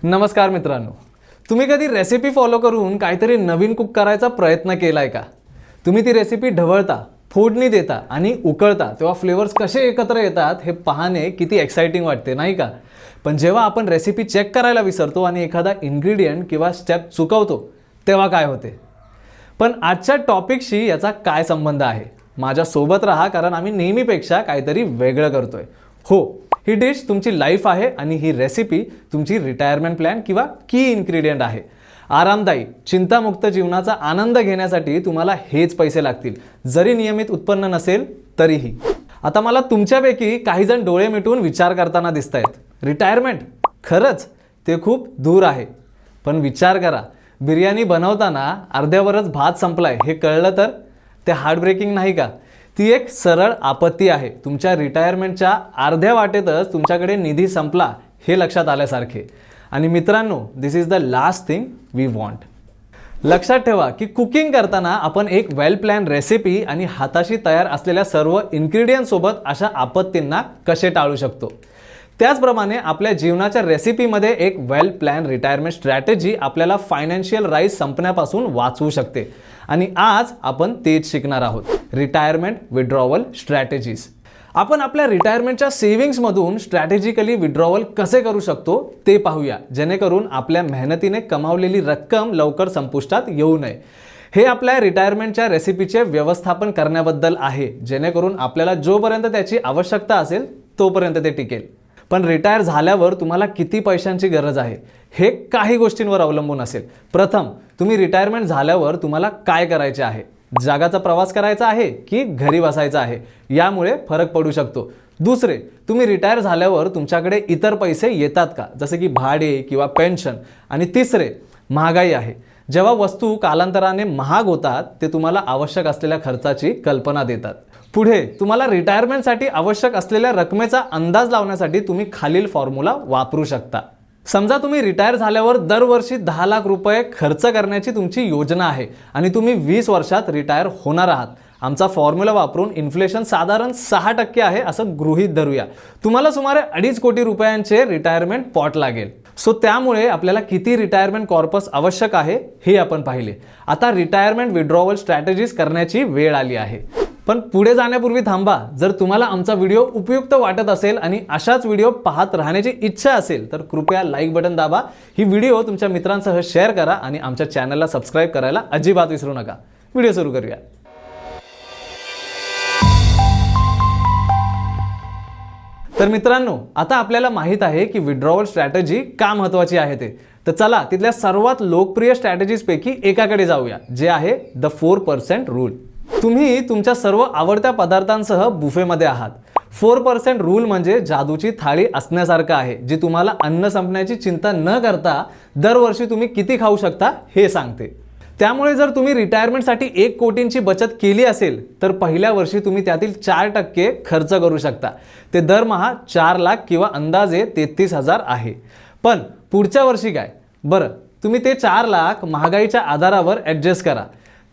नमस्कार मित्रांनो, तुम्ही कधी रेसिपी फॉलो करून काहीतरी नवीन कुक करायचा प्रयत्न केलाय का? तुम्ही ती रेसिपी ढवळता, फोडणी देता आणि उकळता तेव्हा फ्लेवर्स कसे एकत्र येतात हे पाहणे किती एक्साइटिंग वाटते नाही का? पण जेव्हा आपण रेसिपी चेक करायला विसरतो आणि एखादा इन्ग्रेडियंट किंवा स्टेप चुकवतो तेव्हा काय होते? पण आजच्या टॉपिकशी याचा काय संबंध आहे? माझ्या सोबत राहा, कारण आम्ही नेहमीपेक्षा काहीतरी वेगळं करतोय. हो, ही डिश तुमची लाईफ आहे आणि ही रेसिपी तुमची रिटायरमेंट प्लॅन किंवा की इन्ग्रेडियंट आहे. आरामदायी, चिंतामुक्त जीवनाचा आनंद घेण्यासाठी तुम्हाला हेच पैसे लागतील, जरी नियमित उत्पन्न नसेल तरीही. आता मला तुमच्यापैकी काही जण डोळे मिटून विचार करताना दिसत आहेत, रिटायरमेंट खरंच ते खूप दूर आहे. पण विचार करा, बिर्याणी बनवताना अर्ध्यावरच भात संपलाय हे कळलं तर ते हार्टब्रेकिंग नाही का? ती एक सरळ आपत्ती आहे. तुमच्या रिटायरमेंटच्या अर्ध्या वाटेतच तुमच्याकडे निधी संपला हे लक्षात आल्यासारखे. आणि मित्रांनो, this is the last thing we want. लक्षात ठेवा की कुकिंग करताना आपण एक वेल प्लॅन रेसिपी आणि हाताशी तयार असलेल्या सर्व इन्ग्रेडियंट सोबत अशा आपत्तींना कसे टाळू शकतो. त्याचप्रमाणे आपल्या जीवनाच्या रेसिपीमध्ये एक वेल प्लॅन रिटायरमेंट स्ट्रॅटेजी आपल्याला फायनान्शियल राईज संपण्यापासून वाचवू शकते. आणि आज आपण तेच शिकणार आहोत, रिटायरमेंट विड्रॉवल स्ट्रॅटेजीज. आपण आपल्या रिटायरमेंटच्या सेव्हिंग्समधून स्ट्रॅटेजिकली विड्रॉवल कसे करू शकतो ते पाहूया, जेणेकरून आपल्या मेहनतीने कमावलेली रक्कम लवकर संपुष्टात येऊ नये. हे आपल्या रिटायरमेंटच्या रेसिपीचे व्यवस्थापन करण्याबद्दल आहे, जेणेकरून आपल्याला जोपर्यंत त्याची आवश्यकता असेल तोपर्यंत ते टिकेल. पण रिटायर झाल्यावर तुम्हाला किती पैशांची गरज आहे हे काही गोष्टींवर अवलंबून असेल. प्रथम, तुम्ही रिटायरमेंट झाल्यावर तुम्हाला काय करायचे आहे? जगाचा प्रवास करायचा आहे की घरी बसायचा आहे, यामुळे फरक पडू शकतो. दुसरे, तुम्ही रिटायर झाल्यावर तुमच्याकडे इतर पैसे येतात का, जसे की भाडे किंवा पेन्शन. आणि तिसरे, महागाई आहे. जेव्हा वस्तू कालांतराने महाग होतात ते तुम्हाला आवश्यक असलेल्या खर्चाची कल्पना देतात. पुढे, तुम्हाला रिटायरमेंटसाठी आवश्यक असलेल्या रकमेचा अंदाज लावण्यासाठी तुम्ही खालील फॉर्म्युला वापरू शकता. समजा तुम्ही रिटायर झाल्यावर दरवर्षी 10 लाख रुपये खर्च करण्याची तुमची योजना आहे आणि तुम्ही 20 वर्षात रिटायर होणार आहात. आमचा फॉर्म्युला वापरून इन्फ्लेशन साधारण 6% आहे असं गृहीत धरूया. तुम्हाला सुमारे 2.5 कोटी रुपयांचे रिटायरमेंट पॉट लागेल. सो त्यामुळे आपल्याला किती रिटायरमेंट कॉर्पस आवश्यक आहे हे आपण पाहिले. आता रिटायरमेंट विड्रॉवल स्ट्रॅटेजीज करण्याची वेळ आली आहे. पण पुढे जाण्यापूर्वी थांबा. जर तुम्हाला आमचा व्हिडिओ उपयुक्त वाटत असेल आणि अशाच व्हिडिओ पाहत राहण्याची इच्छा असेल तर कृपया लाईक बटन दाबा, ही व्हिडिओ तुमच्या मित्रांसह शेअर करा आणि आमच्या चॅनलला सबस्क्राईब करायला अजिबात विसरू नका. व्हिडिओ सुरू करूया. तर मित्रांनो, आता आपल्याला माहित आहे की विड्रॉवल स्ट्रॅटेजी का महत्त्वाची आहे ते. तर चला तिथल्या सर्वात लोकप्रिय स्ट्रॅटेजीजपैकी एकाकडे जाऊया, जे आहे द 4% रूल. तुम्ही तुमच्या सर्व आवडत्या पदार्थांसह बुफेमध्ये आहात. 4% रूल म्हणजे जादूची थाळी असण्यासारखं आहे, जी तुम्हाला अन्न संपण्याची चिंता न करता दरवर्षी तुम्ही किती खाऊ शकता हे सांगते. त्यामुळे जर तुम्ही रिटायरमेंटसाठी 1 कोटींची बचत केली असेल तर पहिल्या वर्षी तुम्ही त्यातील 4% खर्च करू शकता. ते दरमहा 4 लाख किंवा अंदाजे 33,000 आहे. पण पुढच्या वर्षी काय? बरं, तुम्ही ते 4 लाख महागाईच्या आधारावर ॲडजस्ट करा.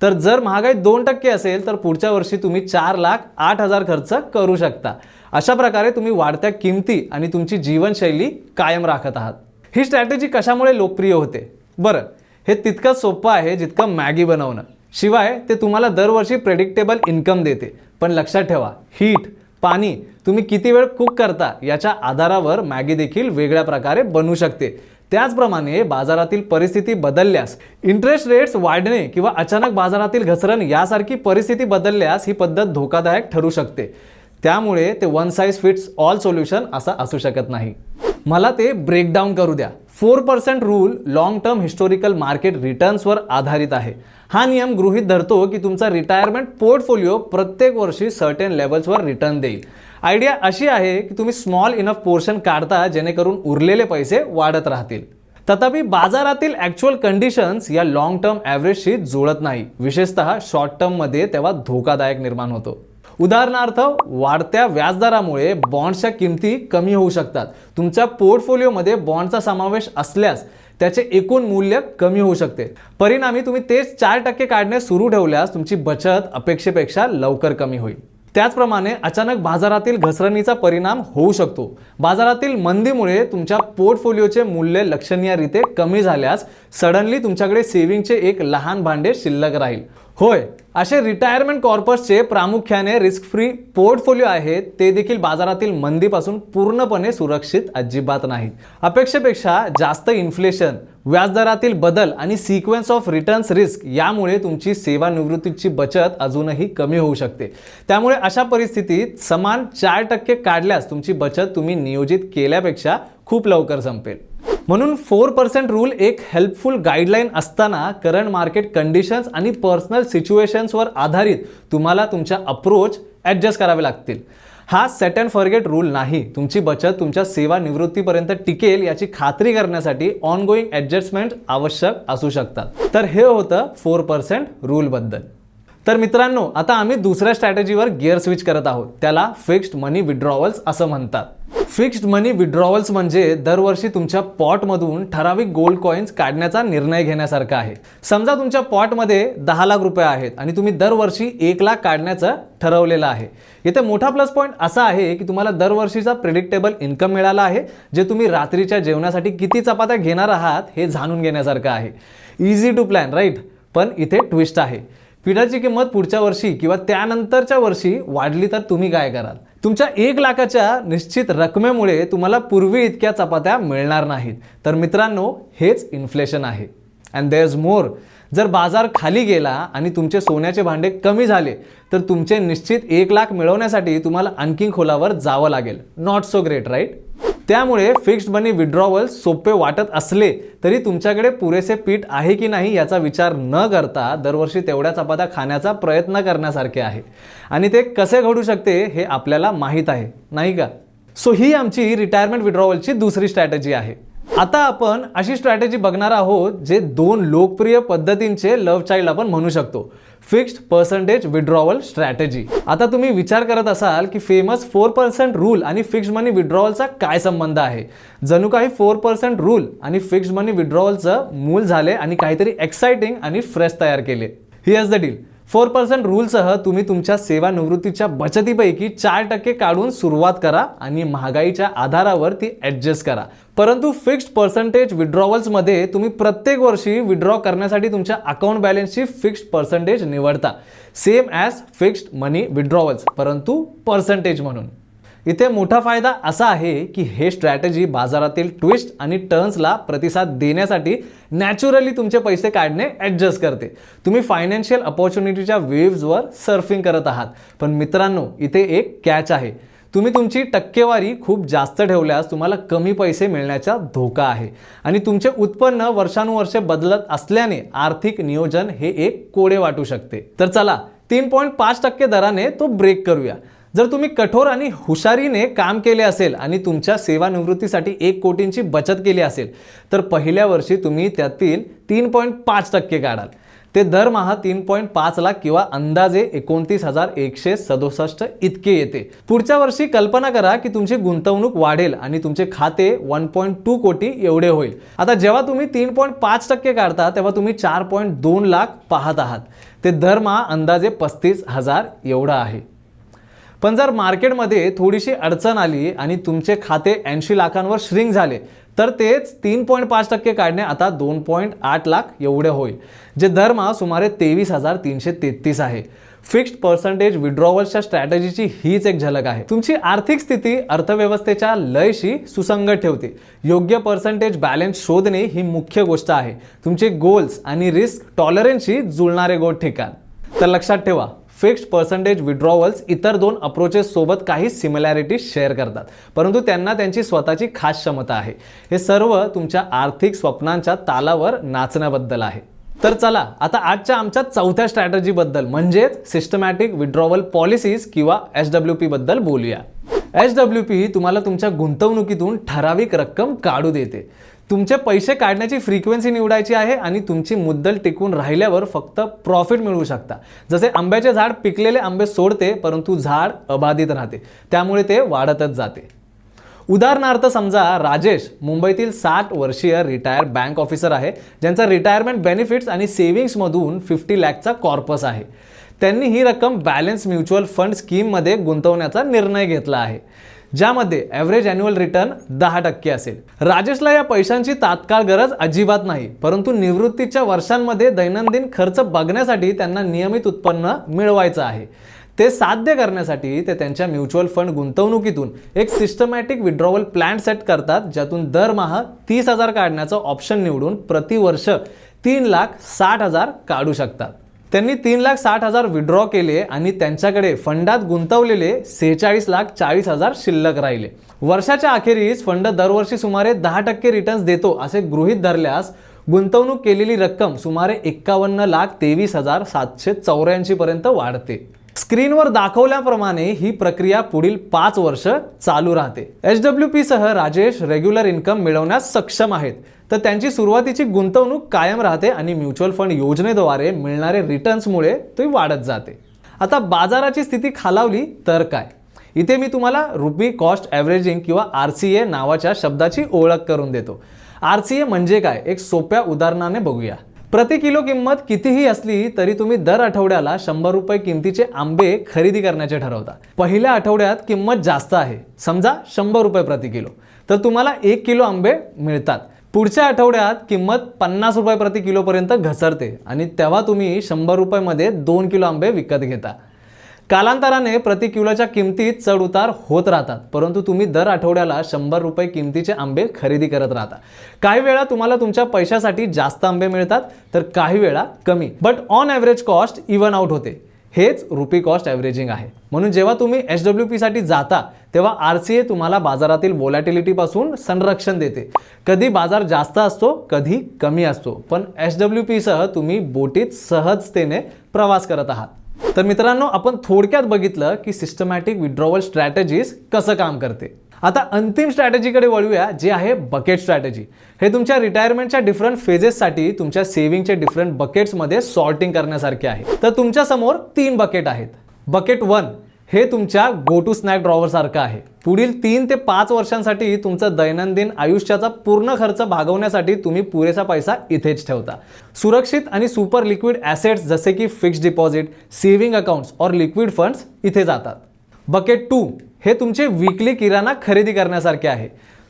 तर जर महागाई 2% असेल तर पुढच्या वर्षी तुम्ही 4,08,000 खर्च करू शकता. अशा प्रकारे तुम्ही वाढत्या किमती आणि तुमची जीवनशैली कायम राखत आहात. ही स्ट्रॅटेजी कशामुळे लोकप्रिय होते? बरं, हे तितकंच सोपं आहे जितकं मॅगी बनवणं. शिवाय ते तुम्हाला दरवर्षी प्रेडिक्टेबल इन्कम देते. पण लक्षात ठेवा, हीट, पाणी, तुम्ही किती वेळ कुक करता याच्या आधारावर मॅगी देखील वेगळ्या प्रकारे बनू शकते. त्याचप्रमाणे बाजारातील परिस्थिती बदलल्यास, इंटरेस्ट रेट्स वाढणे किंवा अचानक बाजारातील घसरण यासारखी परिस्थिती बदलल्यास ही पद्धत धोकादायक ठरू शकते. त्यामुळे ते one size fits all solution असं असू शकत नाही. मला ते ब्रेकडाऊन करू द्या. 4% rule long term historical market रिटर्न्सवर आधारित आहे. हा नियम गृहीत धरतो की तुमचा रिटायरमेंट पोर्टफोलिओ प्रत्येक वर्षी सर्टेन लेवल्सवर रिटर्न देईल. आयडिया अशी आहे की तुम्ही स्मॉल इनफ पोर्शन काढता जेणेकरून उरलेले पैसे वाढत राहतील. तथापि बाजारातील ॲक्च्युअल कंडिशन्स या लॉंग टर्म ॲव्हरेजशी जुळत नाही, विशेषतः शॉर्ट टर्ममध्ये तेव्हा धोकादायक निर्माण होतो. उदाहरणार्थ, वाढत्या व्याजदरामुळे बॉन्ड्सच्या किमती कमी होऊ शकतात. तुमच्या पोर्टफोलिओमध्ये बॉन्डचा समावेश असल्यास त्याचे एकूण मूल्य कमी होऊ शकते. परिणामी तुम्ही तेच 4% काढणे सुरू ठेवल्यास तुमची बचत अपेक्षेपेक्षा लवकर कमी होईल. त्याचप्रमाणे अचानक बाजारातील घसरणीचा परिणाम होऊ शकतो. बाजारातील मंदीमुळे तुमच्या पोर्टफोलिओचे मूल्य लक्षणीयरीत्या कमी झाल्यास सडनली तुमच्याकडे सेव्हिंगचे एक लहान भांडे शिल्लक राहील. होय, असे रिटायरमेंट कॉर्पसचे प्रामुख्याने रिस्क फ्री पोर्टफोलिओ आहेत, ते देखील बाजारातील मंदीपासून पूर्णपणे सुरक्षित अजिबात नाहीत. अपेक्षेपेक्षा जास्त इन्फ्लेशन, व्याजदरातील बदल आणि सिक्वेन्स ऑफ रिटर्न्स रिस्क यामुळे तुमची सेवानिवृत्तीची बचत अजूनही कमी होऊ शकते. त्यामुळे अशा परिस्थितीत समान 4% काढल्यास तुमची बचत तुम्ही नियोजित केल्यापेक्षा खूप लवकर संपेल. म्हणून 4% रूल एक हेल्पफुल गाईडलाईन असताना करंट मार्केट कंडिशन्स आणि पर्सनल सिच्युएशन्सवर आधारित तुम्हाला तुमच्या अप्रोच ॲडजस्ट करावे लागतील. हा सेट अँड फॉरगेट रूल नाही. तुमची बचत तुमच्या सेवानिवृत्तीपर्यंत टिकेल याची खात्री करण्यासाठी ऑनगोईंग ॲडजस्टमेंट आवश्यक असू शकतात. तर हे होतं 4% रूलबद्दल. तर मित्रांनो, आता आम्ही दुसऱ्या स्ट्रॅटेजीवर गिअर स्विच करत आहोत. त्याला फिक्स्ड मनी विड्रॉवल्स असं म्हणतात. फिक्स्ड मनी विड्रॉवल्स म्हणजे दरवर्षी तुमच्या पॉटमधून ठराविक गोल्ड कॉईन्स काढण्याचा निर्णय घेण्यासारखा आहे. समजा तुमच्या पॉटमध्ये 10 लाख रुपये आहेत आणि तुम्ही दरवर्षी 1 लाख काढण्याचं ठरवलेलं आहे. इथे मोठा प्लस पॉईंट असा आहे की तुम्हाला दरवर्षीचा प्रेडिक्टेबल इन्कम मिळाला आहे, जे तुम्ही रात्रीच्या जेवणासाठी किती चपात्या घेणार आहात हे जाणून घेण्यासारखं आहे. Easy to plan, right? पण इथे ट्विस्ट आहे. पिठाची किंमत पुढच्या वर्षी किंवा त्यानंतरच्या वर्षी वाढली तर तुम्ही काय कराल? तुमच्या 1 लाखाच्या निश्चित रकमेमुळे तुम्हाला पूर्वी इतक्या चपात्या मिळणार नाहीत. तर मित्रांनो, हेच इन्फ्लेशन आहे. And there is more. जर बाजार खाली गेला आणि तुमचे सोन्याचे भांडे कमी झाले तर तुमचे निश्चित 1 लाख मिळवण्यासाठी तुम्हाला आणखी खोलावर जावं लागेल. Not so great, right? त्यामुळे फिक्स्ड मनी विड्रॉवल सोपे वाटत असले तरी तुमच्याकडे पुरेसे पीठ आहे की नाही याचा विचार न करता दरवर्षी तेवढ्या चपात्या खाण्याचा प्रयत्न करण्यासारखे आहे. आणि ते कसे घडू शकते हे आपल्याला माहीत आहे, नाही का? सो ही आमची रिटायरमेंट विड्रॉवलची दुसरी स्ट्रॅटेजी आहे. आता आपण अशी स्ट्रॅटेजी बघणार आहोत जे 2 लोकप्रिय पद्धतींचे लव्ह चाइल्ड आपण म्हणू शकतो. Fixed percentage withdrawal strategy. आता तुम्ही विचार करत असाल की फेमस 4% रूल आणि फिक्स्ड मनी विड्रॉवलचा काय संबंध आहे? जणू काही 4% रूल आणि फिक्स्ड मनी विड्रॉवलचं मूल झाले आणि काहीतरी एक्साइटिंग आणि फ्रेश तयार केले. Heirs the deal. 4% रूलसह तुम्ही तुमच्या सेवानिवृत्तीच्या बचतीपैकी 4% काढून सुरुवात करा आणि महागाईच्या आधारावर ती ॲडजस्ट करा. परंतु फिक्स्ड पर्सेंटेज विड्रॉवल्समध्ये तुम्ही प्रत्येक वर्षी विड्रॉ करण्यासाठी तुमच्या अकाउंट बॅलन्सची फिक्स्ड पर्सेंटेज निवडता. सेम ॲज फिक्स्ड मनी विड्रॉवल्स, परंतु पर्सेंटेज म्हणून. इथे मोठा फायदा असा आहे की हे स्ट्रॅटेजी बाजारातील ट्विस्ट आणि टर्न्सला प्रतिसाद देण्यासाठी नॅचरली तुमचे पैसे काढणे ॲडजस्ट करते. तुम्ही फायनान्शियल अपॉर्च्युनिटीच्या वेव्सवर सर्फिंग करत आहात. पण मित्रांनो, इथे एक कॅच आहे. तुम्ही तुमची टक्केवारी खूप जास्त ठेवल्यास तुम्हाला कमी पैसे मिळण्याचा धोका आहे आणि तुमचे उत्पन्न वर्षानुवर्षे बदलत असल्याने आर्थिक नियोजन हे एक कोडे वाटू शकते. तर चला 3.5% दराने तो ब्रेक करूया. जर तुम्ही कठोर आणि हुशारीने काम केले असेल आणि तुमच्या सेवानिवृत्तीसाठी 1 कोटींची बचत केली असेल तर पहिल्या वर्षी तुम्ही त्यातील 3.5% काढाल. ते दरमहा 3.5 लाख किंवा अंदाजे 29,167 इतके येते. पुढच्या वर्षी कल्पना करा की तुमची गुंतवणूक वाढेल आणि तुमचे खाते 1.2 कोटी एवढे होईल. आता जेव्हा तुम्ही 3.5% काढता तेव्हा तुम्ही 4.2 लाख पाहत आहात. ते दरमहा अंदाजे 35,000 एवढा आहे. पण जर मार्केटमध्ये थोडीशी अडचण आली आणि तुमचे खाते 80 लाखांवर श्रिंक झाले तर तेच 3.5% काढणे आता 2.8 लाख एवढे होईल, जे दरमहा सुमारे 23,333 आहे. फिक्स्ड पर्सेंटेज विड्रॉवल्सच्या स्ट्रॅटेजीची हीच एक झलक आहे. तुमची आर्थिक स्थिती अर्थव्यवस्थेच्या लयशी सुसंगत ठेवते. योग्य पर्सेंटेज बॅलन्स शोधणे ही मुख्य गोष्ट आहे. तुमचे गोल्स आणि रिस्क टॉलरन्सशी जुळणारे गोड ठिकाण. तर लक्षात ठेवा, फिक्स्ड पर्सेंटेज विड्रॉवल्स इतर 2 अप्रोचेस सोबत काही सिमिलॅरिटी शेअर करतात, परंतु त्यांना त्यांची स्वतःची खास क्षमता आहे. हे सर्व तुमच्या आर्थिक स्वप्नांच्या तालावर नाचण्याबद्दल आहे. तर चला आता आजच्या आमच्या चौथ्या स्ट्रॅटेजीबद्दल म्हणजेच सिस्टमॅटिक विड्रॉवल पॉलिसीज किंवा SWP बद्दल बोलूया. SWP तुम्हाला तुमच्या गुंतवणुकीतून ठराविक रक्कम काढू देते. तुमचे पैसे काढण्याची फ्रिक्वेन्सी निवडायची आहे आणि तुमची मुद्दल टिकून राहिल्यावर फक्त प्रॉफिट मिळवू शकता. जसे आंब्याचे झाड पिकलेले आंबे सोडते परंतु झाड अबाधित राहते, त्यामुळे ते वाढतच जाते. उदाहरणार्थ समजा राजेश मुंबईतील 60 वर्षीय रिटायर बँक ऑफिसर आहे, ज्यांचा रिटायरमेंट बेनिफिट्स आणि सेव्हिंग्समधून 50 लाखचा कॉर्पस आहे. त्यांनी ही रक्कम बॅलन्स म्युच्युअल फंड स्कीममध्ये गुंतवण्याचा निर्णय घेतला आहे, ज्यामध्ये ॲव्हरेज ॲन्युअल रिटर्न 10% असेल. राजेशला या पैशांची तात्काळ गरज अजिबात नाही, परंतु निवृत्तीच्या वर्षांमध्ये दैनंदिन खर्च बघण्यासाठी त्यांना नियमित उत्पन्न मिळवायचं आहे. ते साध्य करण्यासाठी ते त्यांच्या म्युच्युअल फंड गुंतवणुकीतून एक सिस्टमॅटिक विड्रॉवल प्लॅन सेट करतात, ज्यातून दरमहा 30,000 काढण्याचं ऑप्शन निवडून प्रतिवर्ष 3,60,000 काढू शकतात. त्यांनी 3,60,000 विड्रॉ केले आणि त्यांच्याकडे फंडात गुंतवलेले 46,40,000 शिल्लक राहिले. वर्षाच्या अखेरीस फंड दरवर्षी सुमारे 10% रिटर्न्स देतो असे गृहीत धरल्यास गुंतवणूक केलेली रक्कम सुमारे 51,23,784 पर्यंत वाढते. स्क्रीनवर दाखवल्याप्रमाणे ही प्रक्रिया पुढील 5 वर्ष चालू राहते. HWP सह राजेश रेग्युलर इन्कम मिळवण्यास सक्षम आहेत, तर त्यांची सुरुवातीची गुंतवणूक कायम राहते आणि म्युच्युअल फंड योजनेद्वारे मिळणारे रिटर्न्समुळे ती वाढत जाते. आता बाजाराची स्थिती खालावली तर काय? इथे मी तुम्हाला रुपी कॉस्ट ॲव्हरेजिंग किंवा RCA नावाच्या शब्दाची ओळख करून देतो. RCA म्हणजे काय, एक सोप्या उदाहरणाने बघूया. प्रति किलो किंमत कितीही असली तरी तुम्ही दर आठवड्याला 100 रुपये किमतीचे आंबे खरेदी करण्याचे ठरवता. पहिल्या आठवड्यात किंमत जास्त आहे, समजा 100 रुपये प्रति किलो, तर तुम्हाला 1 किलो आंबे मिळतात. पुढच्या आठवड्यात किंमत 50 रुपये प्रति किलोपर्यंत घसरते आणि तेव्हा तुम्ही 100 रुपयामध्ये 2 किलो आंबे विकत घेता. कालांतराने प्रति किलोच्या किमतीत चढ उतार होत राहतात, परंतु तुम्ही दर आठवड्याला 100 रुपये किमतीचे आंबे खरेदी करत राहता. काही वेळा तुम्हाला तुमच्या पैशासाठी जास्त आंबे मिळतात, तर काही वेळा कमी, but on average cost even out होते. हेच रुपी कॉस्ट ॲव्हरेजिंग आहे. म्हणून जेव्हा तुम्ही HWP साठी जाता तेव्हा RCA तुम्हाला बाजारातील व्होलॅटिलिटीपासून संरक्षण देते. कधी बाजार जास्त असतो, कधी कमी असतो, पण HWP सह तुम्ही बोटीत सहजतेने प्रवास करत आहात. तर मित्रांनो, आपण थोडक्यात बघितलं की सिस्टमॅटिक विड्रॉवल स्ट्रॅटेजीज कसं काम करते. आता अंतिम स्ट्रॅटेजीकडे वळूया, जे आहे बकेट स्ट्रॅटेजी. हे तुमच्या रिटायरमेंटच्या डिफरंट फेजेससाठी तुमच्या सेव्हिंगचे डिफरंट बकेट्समध्ये सॉर्टिंग करण्यासारखे आहे. तर तुमच्या समोर 3 बकेट आहेत. बकेट 1 हे तुमच्या गो टू स्नॅक ड्रॉवर सारखं आहे. पुढील 3 ते 5 वर्षांसाठी तुमचं दैनंदिन आयुष्याचा पूर्ण खर्च भागवण्यासाठी तुम्ही पुरेसा पैसा इथेच ठेवता. सुरक्षित आणि सुपर लिक्विड ॲसेट्स जसे की फिक्स्ड डिपॉझिट, सेव्हिंग अकाउंट्स और लिक्विड फंड्स इथे जातात. बकेट 2 हे तुमचे वीकली किराणा खरेदी करण्यासारखे आहे.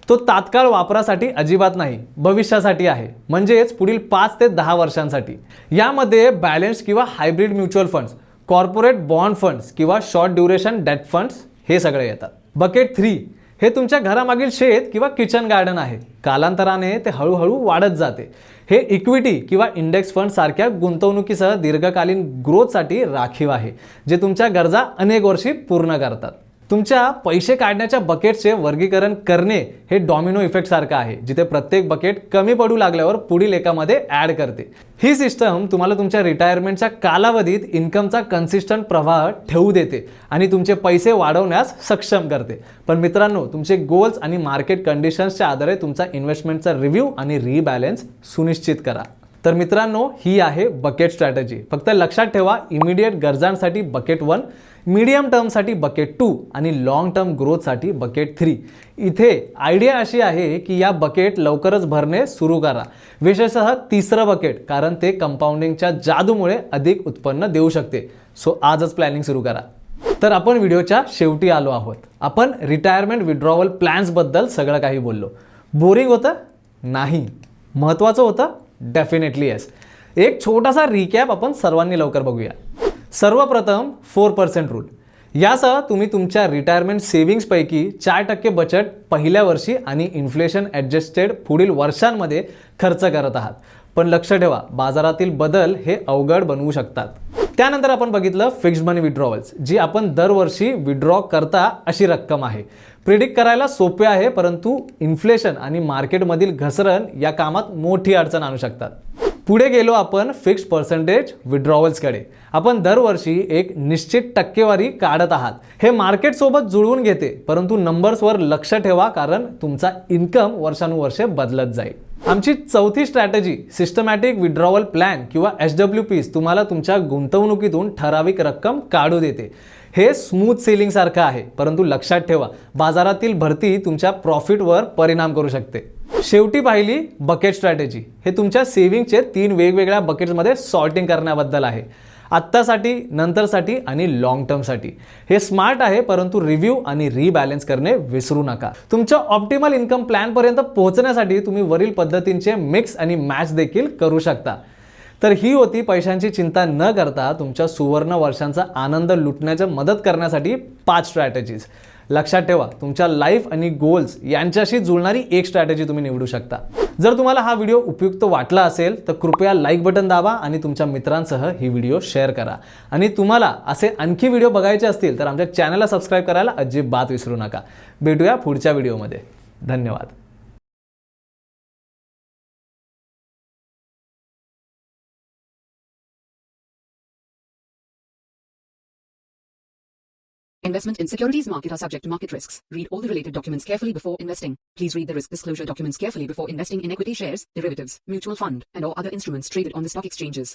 तो तात्काळ वापरासाठी अजिबात नाही, भविष्यासाठी आहे, म्हणजेच पुढील 5 ते 10 वर्षांसाठी. यामध्ये बॅलन्स किंवा hybrid mutual funds, corporate bond funds किंवा शॉर्ट ड्युरेशन डेट फंड्स हे सगळे येतात. बकेट 3 हे तुमच्या घरामागील शेत किंवा किचन गार्डन आहे. कालांतराने ते हळूहळू वाढत जाते. हे इक्विटी किंवा इंडेक्स फंड सारख्या गुंतवणुकीसह दीर्घकालीन ग्रोथसाठी राखीव आहे, जे तुमच्या गरजा अनेक वर्षी पूर्ण करतात. तुमच्या पैसे काढण्याच्या बकेटचे वर्गीकरण करणे हे डॉमिनो इफेक्ट सारखं आहे, जिथे प्रत्येक बकेट कमी पडू लागल्यावर पुढील एकामध्ये ॲड करते. ही सिस्टम तुम्हाला तुमच्या रिटायरमेंटच्या कालावधीत इन्कमचा कन्सिस्टंट प्रवाह ठेवू देते आणि तुमचे पैसे वाढवण्यास सक्षम करते. पण मित्रांनो, तुमचे गोल्स आणि मार्केट कंडिशन्सच्या आधारे तुमचा इन्व्हेस्टमेंटचा रिव्ह्यू आणि रिबॅलन्स सुनिश्चित करा. तर मित्रांनो, ही आहे बकेट स्ट्रॅटेजी. फक्त लक्षात ठेवा, इमिडिएट गरजांसाठी बकेट 1, मीडियम टर्मसाठी बकेट 2 आणि लॉंग टर्म ग्रोथसाठी बकेट 3. इथे आयडिया अशी आहे की या बकेट लवकरच भरणे सुरू करा, विशेषतः तिसरं बकेट, कारण ते कंपाऊंडिंगच्या जादूमुळे अधिक उत्पन्न देऊ शकते. सो आजच प्लॅनिंग सुरू करा. तर आपण व्हिडिओच्या शेवटी आलो आहोत. आपण रिटायरमेंट विड्रॉवल प्लॅन्सबद्दल सगळं काही बोललो. बोरिंग होतं? नाही. महत्त्वाचं होतं? Definitely yes. एक छोटासा रिकॅप आपण सर्वांनी लवकर बघूया. सर्वप्रथम 4% रूल. यासह तुम्ही तुमच्या रिटायरमेंट सेव्हिंग्सपैकी 4% बचत पहिल्या वर्षी आणि इन्फ्लेशन ॲडजस्टेड पुढील वर्षांमध्ये खर्च करत आहात. पण लक्ष ठेवा, बाजारातील बदल हे अवघड बनवू शकतात. त्यानंतर आपण बघितलं फिक्स्ड मनी विड्रॉवल्स, जी आपण दरवर्षी विड्रॉ करता अशी रक्कम आहे. प्रिडिक्ट करायला सोपे आहे, परंतु इन्फ्लेशन आणि मार्केटमधील घसरण या कामात मोठी अडचण आणू शकतात. पुढे गेलो आपण फिक्स्ड पर्सेंटेज विड्रॉवल्सकडे. आपण दरवर्षी एक निश्चित टक्केवारी काढत आहात. हे मार्केट सोबत जुळवून घेते, परंतु नंबर्सवर लक्ष ठेवा, कारण तुमचा इन्कम वर्षानुवर्षे बदलत जाईल. आमची चौथी स्ट्रॅटेजी सिस्टमॅटिक विड्रॉवल प्लॅन किंवा HWPs तुम्हाला तुमच्या गुंतवणुकीतून ठराविक रक्कम काढू देते. हे स्मूथ सेलिंग सारखं आहे, परंतु लक्षात ठेवा, बाजारातील भरती तुमच्या प्रॉफिटवर परिणाम करू शकते. शेवटी पाहिली बकेट स्ट्रॅटेजी. हे तुमच्या सेव्हिंगचे 3 वेगवेगळ्या बकेट्समध्ये सॉर्टिंग करण्याबद्दल आहे. आत्तासाठी, नंतरसाठी आणि लॉंग टर्मसाठी. हे स्मार्ट आहे, परंतु रिव्ह्यू आणि रीबॅलन्स करणे विसरू नका. तुमच्या ऑप्टिमल इन्कम प्लॅनपर्यंत पोहोचण्यासाठी तुम्ही वरील पद्धतींचे मिक्स आणि मॅच देखील करू शकता. तर ही होती पैशांची चिंता न करता तुमच्या सुवर्ण वर्षांचा आनंद लुटण्याची मदत करण्यासाठी 5 स्ट्रॅटेजीज. लक्षात ठेवा, तुमच्या लाईफ आणि गोल्स यांच्याशी जुळणारी एक स्ट्रॅटेजी तुम्ही निवडू शकता. जर तुम्हाला हा व्हिडिओ उपयुक्त वाटला असेल तर कृपया लाईक बटन दाबा आणि तुमच्या मित्रांसह ही व्हिडिओ शेअर करा. आणि तुम्हाला असे आणखी व्हिडिओ बघायचे असतील तर आमच्या चॅनलला सबस्क्राईब करायला अजिबात विसरू नका. भेटूया पुढच्या व्हिडिओमध्ये. धन्यवाद. Investment in securities market are subject to market risks. Read all the related documents carefully before investing. Please read the risk disclosure documents carefully before investing in equity shares, derivatives, mutual fund, and or other instruments traded on the stock exchanges.